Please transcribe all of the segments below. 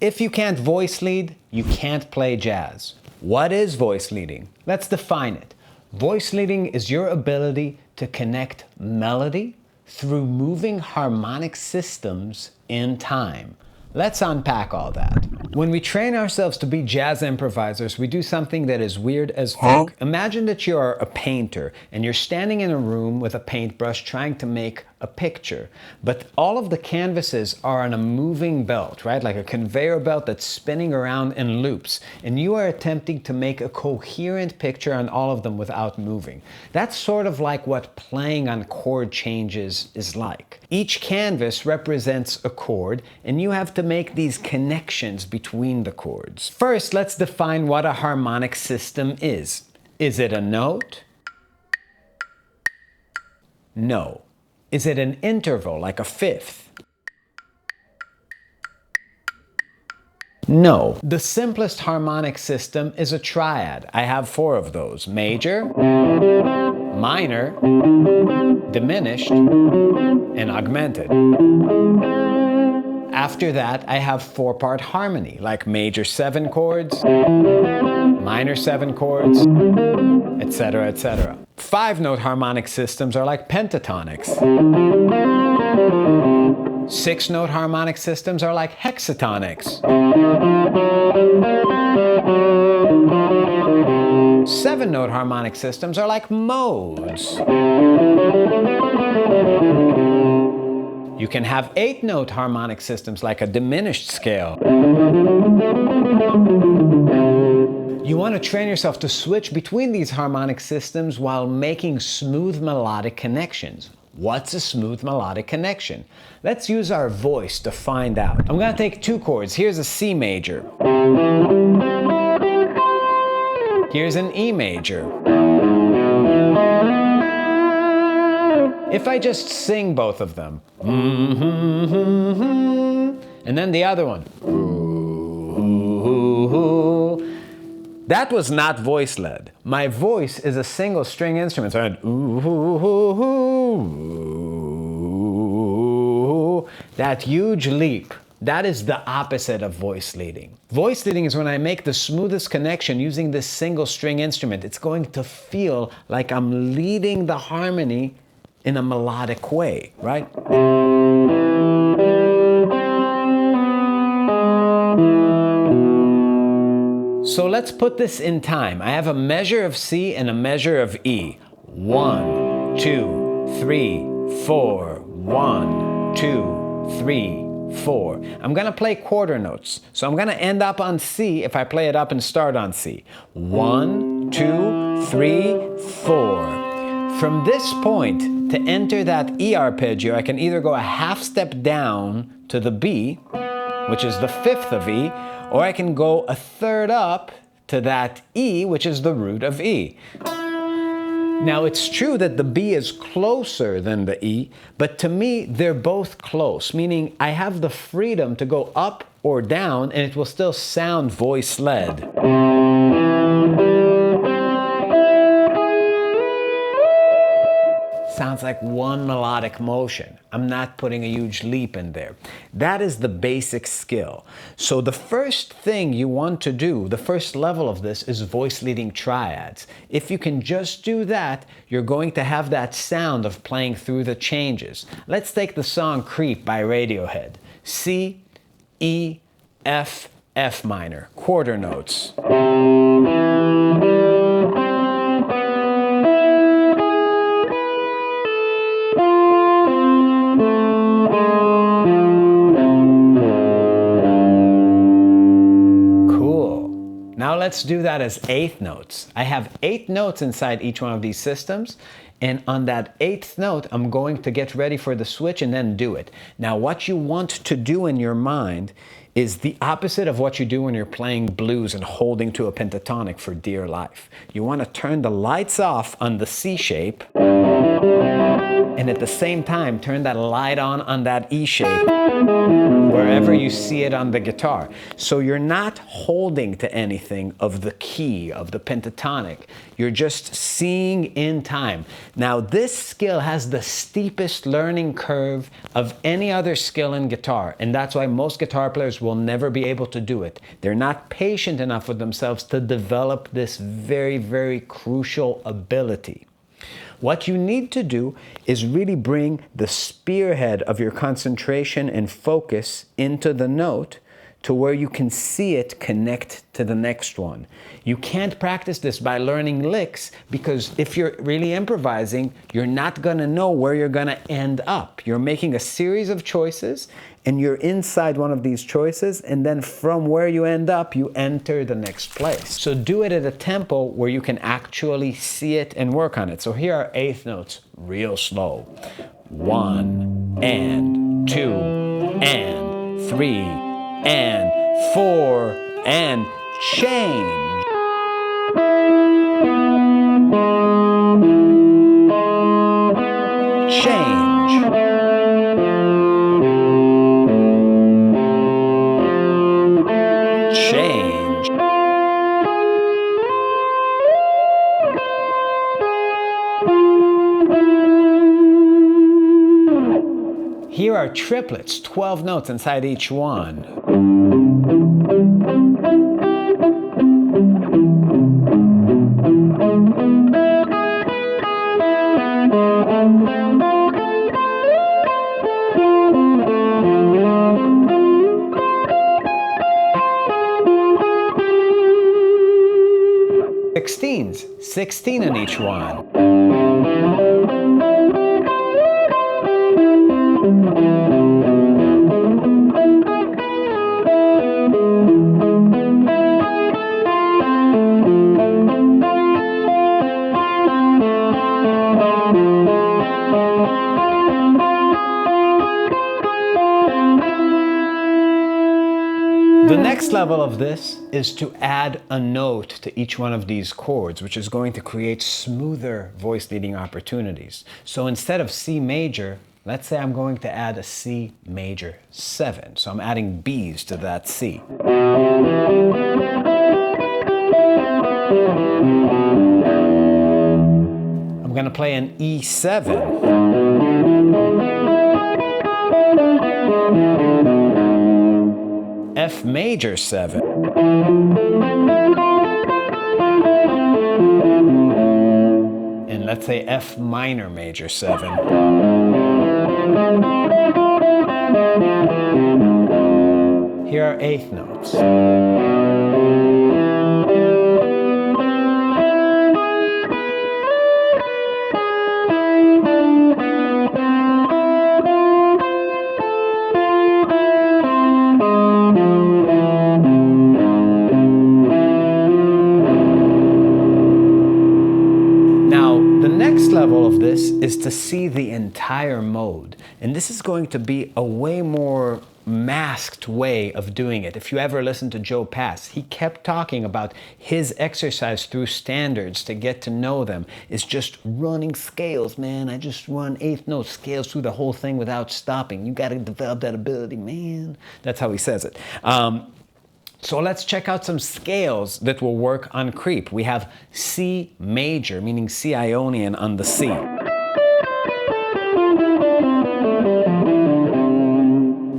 If you can't voice lead, you can't play jazz. What is voice leading? Let's define it. Voice leading is your ability to connect melody through moving harmonic systems in time. Let's unpack all that. When we train ourselves to be jazz improvisers, we do something that is weird as fuck. Imagine that you're a painter and you're standing in a room with a paintbrush trying to make a picture, but all of the canvases are on a moving belt, right? Like a conveyor belt that's spinning around in loops, and you are attempting to make a coherent picture on all of them without moving. That's sort of like what playing on chord changes is like. Each canvas represents a chord, and you have to make these connections between the chords. First, let's define what a harmonic system is. Is it a note? No. Is it an interval, like a fifth? No. The simplest harmonic system is a triad. I have 4 of those: major, minor, diminished, and augmented. After that, I have 4-part harmony, like major 7 chords, minor 7 chords, etc., etc. 5-note harmonic systems are like pentatonics. 6-note harmonic systems are like hexatonics. 7-note harmonic systems are like modes. You can have 8-note harmonic systems like a diminished scale. You want to train yourself to switch between these harmonic systems while making smooth melodic connections. What's a smooth melodic connection? Let's use our voice to find out. I'm going to take 2 chords. Here's a C major. Here's an E major. If I just sing both of them, and then the other one, that was not voice led. My voice is a single string instrument, so I went, that huge leap. That is the opposite of voice leading. Voice leading is when I make the smoothest connection using this single string instrument. It's going to feel like I'm leading the harmony in a melodic way, right? So let's put this in time. I have a measure of C and a measure of E. 1, 2, 3, 4. 1, 2, 3, 4. I'm gonna play quarter notes. So I'm gonna end up on C if I play it up and start on C. 1, 2, 3, 4. From this point, to enter that E arpeggio, I can either go a half step down to the B, which is the 5th of E, or I can go a third up to that E, which is the root of E. Now, it's true that the B is closer than the E, but to me, they're both close, meaning I have the freedom to go up or down, and it will still sound voice-led. Sounds like one melodic motion. I'm not putting a huge leap in there. That is the basic skill. So the first thing you want to do, the first level of this, is voice leading triads. If you can just do that, you're going to have that sound of playing through the changes. Let's take the song Creep by Radiohead. C, E, F, F minor, quarter notes. Now let's do that as 8th notes. I have 8 notes inside each one of these systems, and on that 8th note, I'm going to get ready for the switch and then do it. Now what you want to do in your mind is the opposite of what you do when you're playing blues and holding to a pentatonic for dear life. You want to turn the lights off on the C shape And at the same time, turn that light on that E shape wherever you see it on the guitar. So you're not holding to anything of the key, of the pentatonic. You're just seeing in time. Now, this skill has the steepest learning curve of any other skill in guitar, and that's why most guitar players will never be able to do it. They're not patient enough with themselves to develop this very, very crucial ability. What you need to do is really bring the spearhead of your concentration and focus into the note to where you can see it connect to the next one. You can't practice this by learning licks, because if you're really improvising, you're not gonna know where you're gonna end up. You're making a series of choices and you're inside one of these choices, and then from where you end up, you enter the next place. So do it at a tempo where you can actually see it and work on it. So here are eighth notes, real slow. 1 and 2 and 3 and 4 and change. Change. Change. Here are triplets, 12 notes inside each one. Sixteens, 16 in each one. The next level of this is to add a note to each one of these chords, which is going to create smoother voice leading opportunities. So instead of C major, let's say I'm going to add a C major 7. So I'm adding B's to that C. I'm going to play an E7. F major 7. And let's say F minor major 7. Here are eighth notes. Level of this is to see the entire mode, and this is going to be a way more masked way of doing it. If you ever listen to Joe Pass, he kept talking about his exercise through standards to get to know them is just running scales, man. I just run eighth note scales through the whole thing without stopping. You got to develop that ability, man. That's how he says it. So let's check out some scales that will work on creep. We have C major, meaning C Ionian on the C.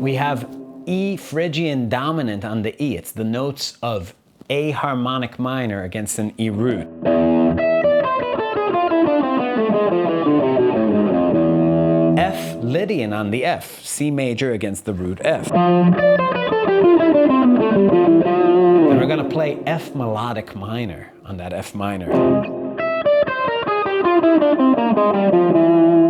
We have E Phrygian dominant on the E. It's the notes of A harmonic minor against an E root. F Lydian on the F, C major against the root F. And we're going to play F melodic minor on that F minor.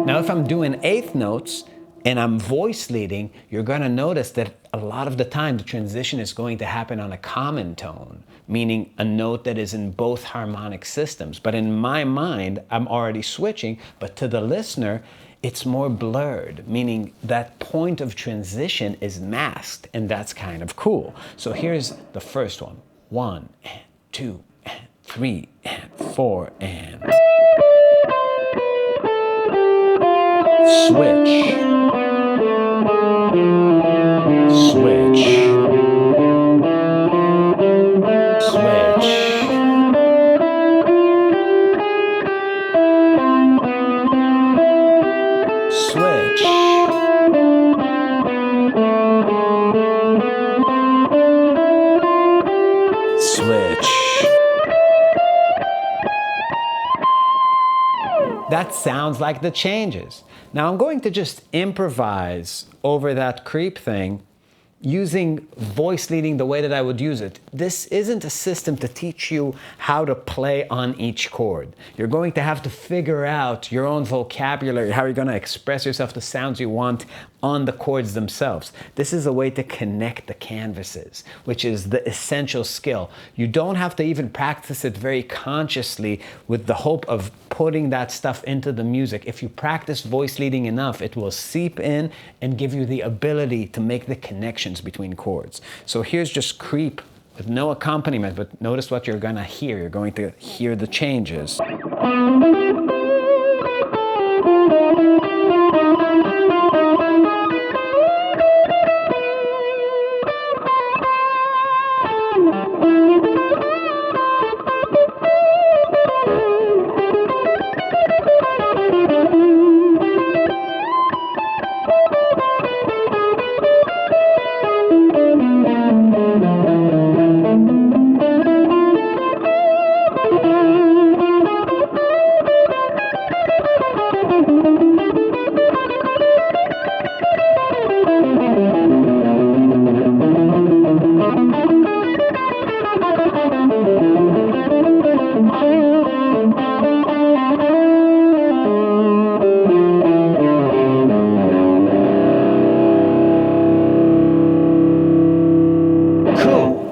Now if I'm doing eighth notes and I'm voice leading, you're going to notice that a lot of the time the transition is going to happen on a common tone, meaning a note that is in both harmonic systems. But in my mind, I'm already switching, but to the listener, it's more blurred, meaning that point of transition is masked, and that's kind of cool. So here's the first one. 1 and 2 and 3 and 4 and switch, switch, switch, switch, switch. That sounds like the changes. Now I'm going to just improvise over that creep thing using voice leading the way that I would use it. This isn't a system to teach you how to play on each chord. You're going to have to figure out your own vocabulary, how you're going to express yourself, the sounds you want on the chords themselves. This is a way to connect the canvases, which is the essential skill. You don't have to even practice it very consciously with the hope of putting that stuff into the music. If you practice voice leading enough, it will seep in and give you the ability to make the connections between chords. So here's just creep with no accompaniment, but notice what you're gonna hear. You're going to hear the changes.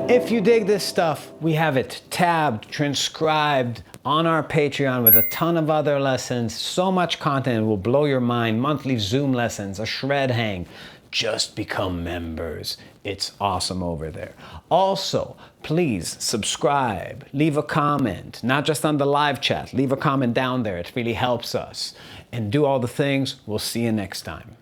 If you dig this stuff, we have it tabbed, transcribed on our Patreon with a ton of other lessons. So much content, it will blow your mind. Monthly Zoom lessons, a shred hang. Just become members. It's awesome over there. Also, please subscribe, leave a comment, not just on the live chat. Leave a comment down there. It really helps us. And do all the things. We'll see you next time.